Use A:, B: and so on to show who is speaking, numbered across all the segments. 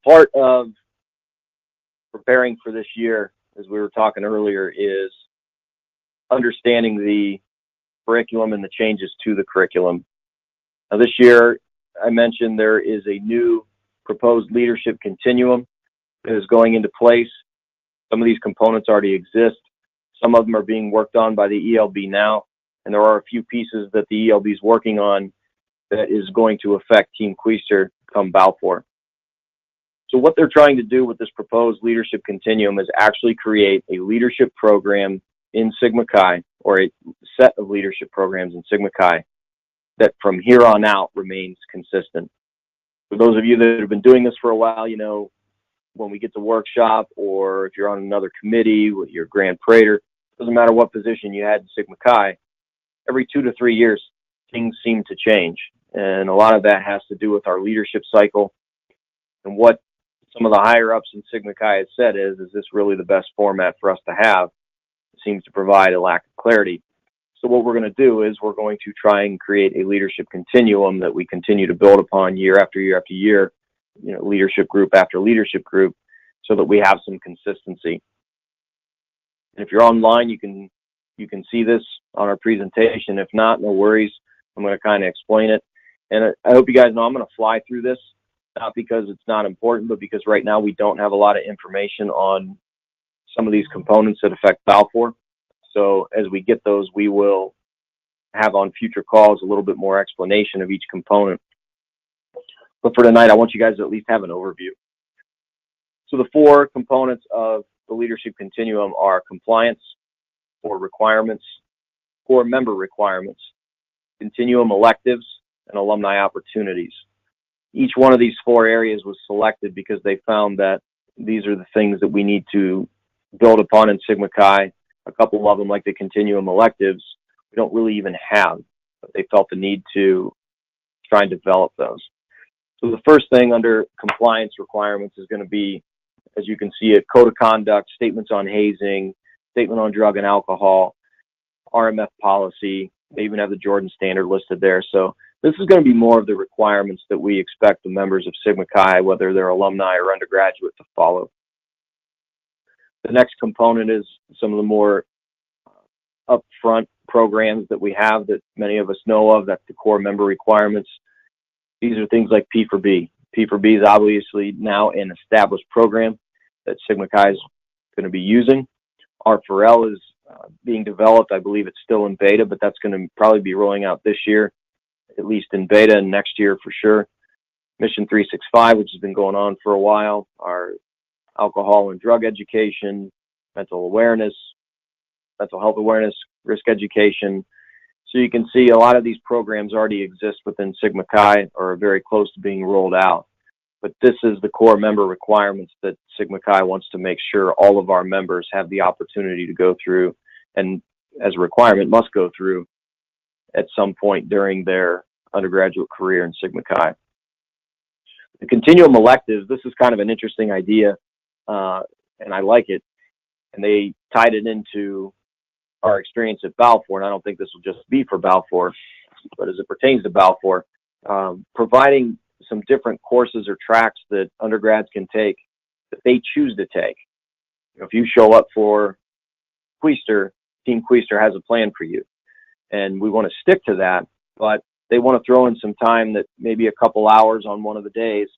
A: Part of preparing for this year, as we were talking earlier, is understanding the curriculum and the changes to the curriculum. Now, this year, I mentioned there is a new proposed leadership continuum that is going into place. Some of these components already exist. Some of them are being worked on by the ELB now, and there are a few pieces that the ELB is working on that is going to affect Team Quaestor come Balfour. So what they're trying to do with this proposed leadership continuum is actually create a leadership program in Sigma Chi, or a set of leadership programs in Sigma Chi, that from here on out remains consistent. For those of you that have been doing this for a while, you know, when we get to workshop, or if you're on another committee with your Grand Praetor, doesn't matter what position you had in Sigma Chi, every 2 to 3 years, things seem to change. And a lot of that has to do with our leadership cycle. And what some of the higher ups in Sigma Chi have said is this really the best format for us to have? It seems to provide a lack of clarity. So what we're going to do is we're going to try and create a leadership continuum that we continue to build upon year after year after year, you know, leadership group after leadership group, so that we have some consistency. And if you're online, you can see this on our presentation. If not, no worries. I'm going to kind of explain it. And I hope you guys know I'm going to fly through this, not because it's not important, but because right now we don't have a lot of information on some of these components that affect Balfour. So as we get those, we will have on future calls a little bit more explanation of each component. But for tonight, I want you guys to at least have an overview. So the 4 components of the leadership continuum are compliance, or requirements, core member requirements, continuum electives, and alumni opportunities. Each one of these 4 areas was selected because they found that these are the things that we need to build upon in Sigma Chi. A couple of them, like the continuum electives, we don't really even have, but they felt the need to try and develop those. So the first thing under compliance requirements is going to be, as you can see, a code of conduct, statements on hazing, statement on drug and alcohol, RMF policy. They even have the Jordan standard listed there. So this is going to be more of the requirements that we expect the members of Sigma Chi, whether they're alumni or undergraduate, to follow. The next component is some of the more upfront programs that we have that many of us know of. That's the core member requirements. These are things like P4B. P4B is obviously now an established program that Sigma Chi is going to be using. R4L is being developed. I believe it's still in beta, but that's going to probably be rolling out this year, at least in beta, and next year for sure. Mission 365, which has been going on for a while, our alcohol and drug education, mental awareness, mental health awareness, risk education. So you can see a lot of these programs already exist within Sigma Chi or are very close to being rolled out. But this is the core member requirements that Sigma Chi wants to make sure all of our members have the opportunity to go through, and as a requirement must go through at some point during their undergraduate career in Sigma Chi. The continuum electives, this is kind of an interesting idea, and I like it. And they tied it into our experience at Balfour, and I don't think this will just be for Balfour, but as it pertains to Balfour, providing some different courses or tracks that undergrads can take that they choose to take. You know, if you show up for Quaestor, Team Quaestor has a plan for you, and we want to stick to that, but they want to throw in some time that maybe a couple hours on one of the days,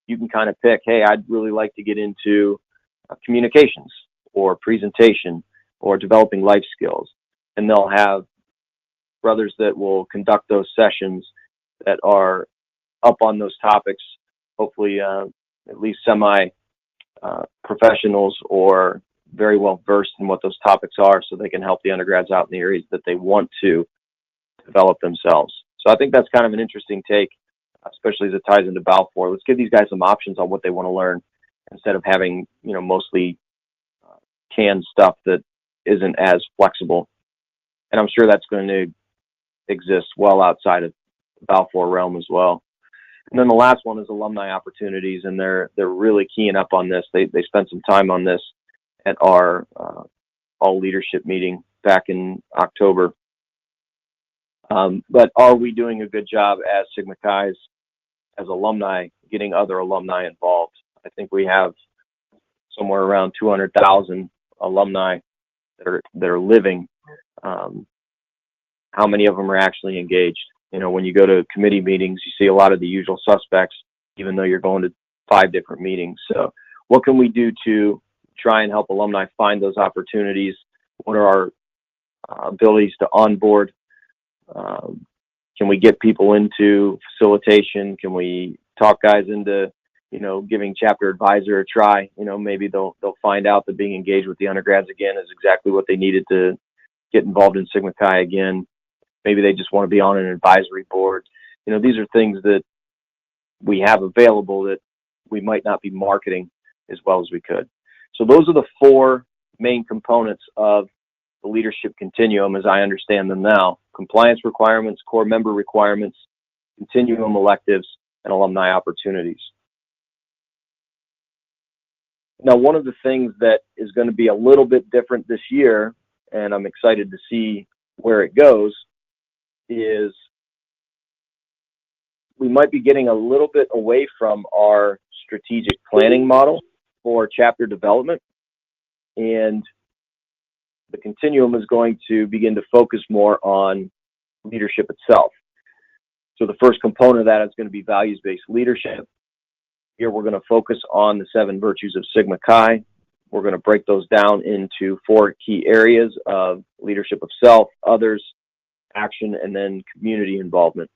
A: you can kind of pick, hey, I'd really like to get into communications or presentation or developing life skills. And they'll have brothers that will conduct those sessions that are up on those topics, hopefully at least semi-professionals or very well versed in what those topics are, so they can help the undergrads out in the areas that they want to develop themselves. So I think that's kind of an interesting take, especially as it ties into Balfour. Let's give these guys some options on what they want to learn instead of having, you know, mostly canned stuff that isn't as flexible. And I'm sure that's going to exist well outside of the Balfour realm as well. And then the last one is alumni opportunities, and they're really keying up on this. They spent some time on this at our all leadership meeting back in October. But are we doing a good job as Sigma Chi's, as alumni, getting other alumni involved? I think we have somewhere around 200,000 alumni that are living. How many of them are actually engaged? When you go to committee meetings, you see a lot of the usual suspects, even though you're going to 5 different meetings. So what can we do to try and help alumni find those opportunities? What are our abilities to onboard? Can we get people into facilitation? Can we talk guys into, giving chapter advisor a try? Maybe they'll find out that being engaged with the undergrads again is exactly what they needed to get involved in Sigma Chi again. Maybe they just want to be on an advisory board. These are things that we have available that we might not be marketing as well as we could. So those are the 4 main components of the leadership continuum as I understand them now: compliance requirements, core member requirements, continuum electives, and alumni opportunities. Now, one of the things that is going to be a little bit different this year, and I'm excited to see where it goes, is we might be getting a little bit away from our strategic planning model for chapter development, and the continuum is going to begin to focus more on leadership itself. So the first component of that is going to be values-based leadership. Here we're going to focus on the 7 virtues of Sigma Chi. We're going to break those down into 4 key areas of leadership of self, others, action, and then community involvement.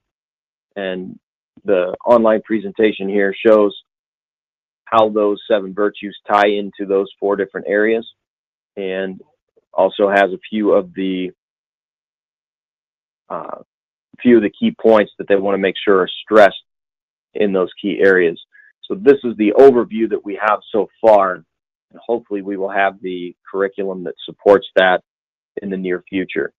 A: And the online presentation here shows how those 7 virtues tie into those 4 different areas, and also has a few of the key points that they want to make sure are stressed in those key areas. So this is the overview that we have so far, and hopefully we will have the curriculum that supports that in the near future.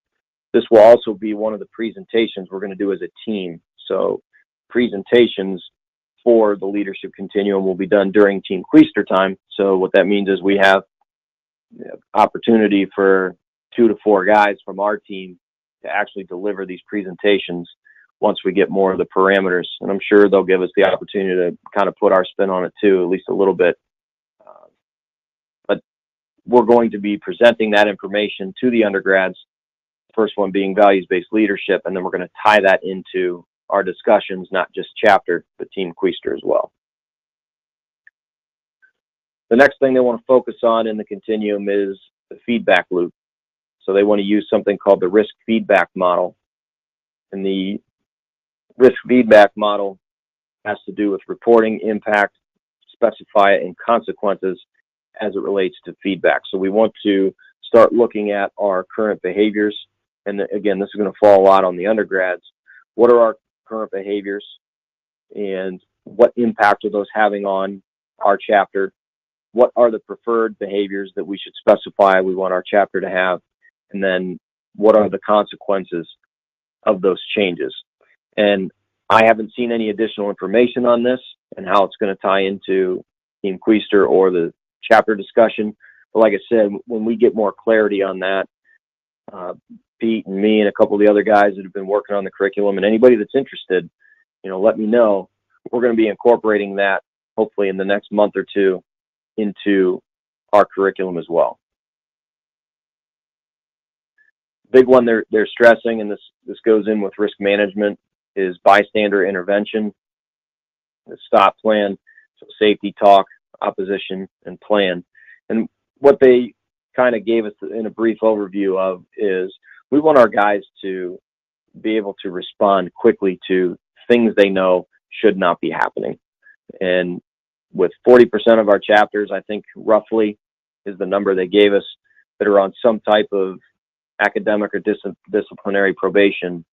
A: This will also be one of the presentations we're going to do as a team. So presentations for the leadership continuum will be done during Team Quaestor time. So what that means is we have opportunity for 2 to 4 guys from our team to actually deliver these presentations once we get more of the parameters. And I'm sure they'll give us the opportunity to kind of put our spin on it too, at least a little bit. But we're going to be presenting that information to the undergrads, the first one being values-based leadership, and then we're going to tie that into our discussions, not just chapter, but Team Quaestor as well. The next thing they want to focus on in the continuum is the feedback loop. So they want to use something called the risk feedback model. And the risk feedback model has to do with reporting, impact, specify, and consequences as it relates to feedback. So we want to start looking at our current behaviors. And again, this is going to fall a lot on the undergrads. What are our current behaviors and what impact are those having on our chapter? What are the preferred behaviors that we should specify we want our chapter to have? And then what are the consequences of those changes? And I haven't seen any additional information on this and how it's going to tie into Team Quaestor or the chapter discussion. But like I said, when we get more clarity on that, Pete and me and a couple of the other guys that have been working on the curriculum, and anybody that's interested, let me know. We're going to be incorporating that hopefully in the next month or 2 into our curriculum as well. Big one they're stressing, and this goes in with risk management, is bystander intervention, the stop plan, so safety talk, opposition, and plan. And what they kind of gave us in a brief overview of is we want our guys to be able to respond quickly to things they know should not be happening. And with 40% of our chapters, I think roughly is the number they gave us, that are on some type of academic or disciplinary probation,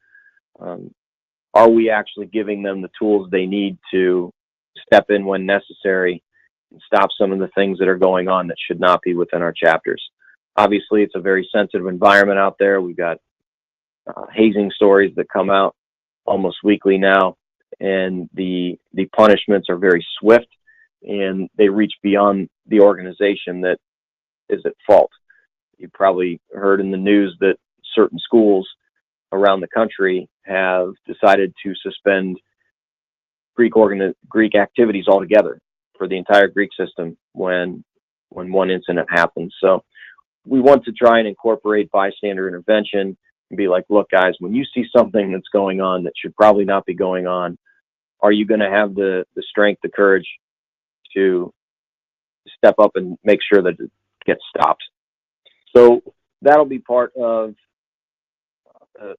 A: are we actually giving them the tools they need to step in when necessary and stop some of the things that are going on that should not be within our chapters? Obviously, it's a very sensitive environment out there. We've got hazing stories that come out almost weekly now, and the punishments are very swift, and they reach beyond the organization that is at fault. You probably heard in the news that certain schools around the country have decided to suspend Greek activities altogether. for the entire Greek system when one incident happens. So we want to try and incorporate bystander intervention and be like, look, guys, when you see something that's going on that should probably not be going on, are you going to have the strength, the courage to step up and make sure that it gets stopped? So that'll be part of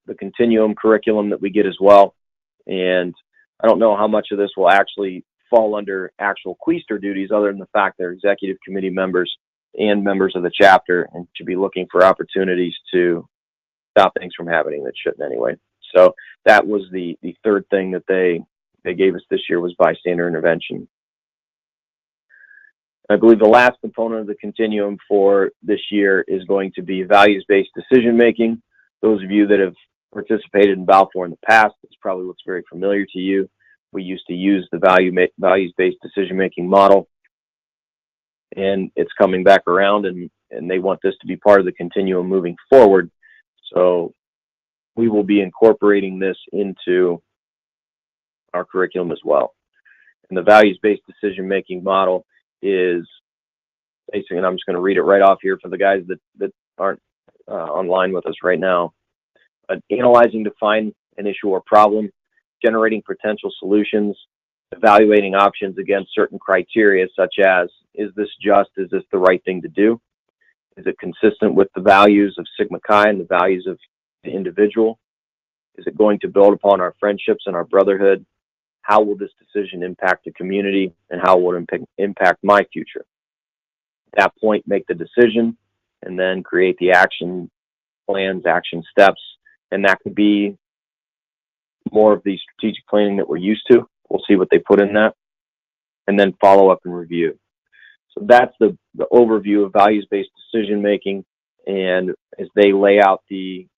A: the continuum curriculum that we get as well. And I don't know how much of this will actually fall under actual Quaestor duties, other than the fact they're executive committee members and members of the chapter and should be looking for opportunities to stop things from happening that shouldn't anyway. So that was the third thing that they gave us this year, was bystander intervention. I believe the last component of the continuum for this year is going to be values-based decision-making. Those of you that have participated in Balfour in the past, this probably looks very familiar to you. We used to use the values-based decision-making model, and it's coming back around, and they want this to be part of the continuum moving forward. So we will be incorporating this into our curriculum as well. And the values-based decision-making model is basically, and I'm just going to read it right off here for the guys that aren't online with us right now. Analyzing to find an issue or problem, generating potential solutions, evaluating options against certain criteria, such as, is this just, is this the right thing to do? Is it consistent with the values of Sigma Chi and the values of the individual? Is it going to build upon our friendships and our brotherhood? How will this decision impact the community, and how will it impact my future? At that point, make the decision, and then create the action plans, action steps, and that could be more of the strategic planning that we're used to. We'll see what they put in that, and then follow up and review. So that's the overview of values-based decision-making, and as they lay out the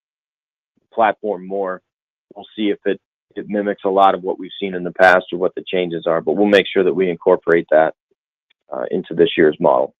A: platform more, we'll see if it mimics a lot of what we've seen in the past or what the changes are, but we'll make sure that we incorporate that into this year's model.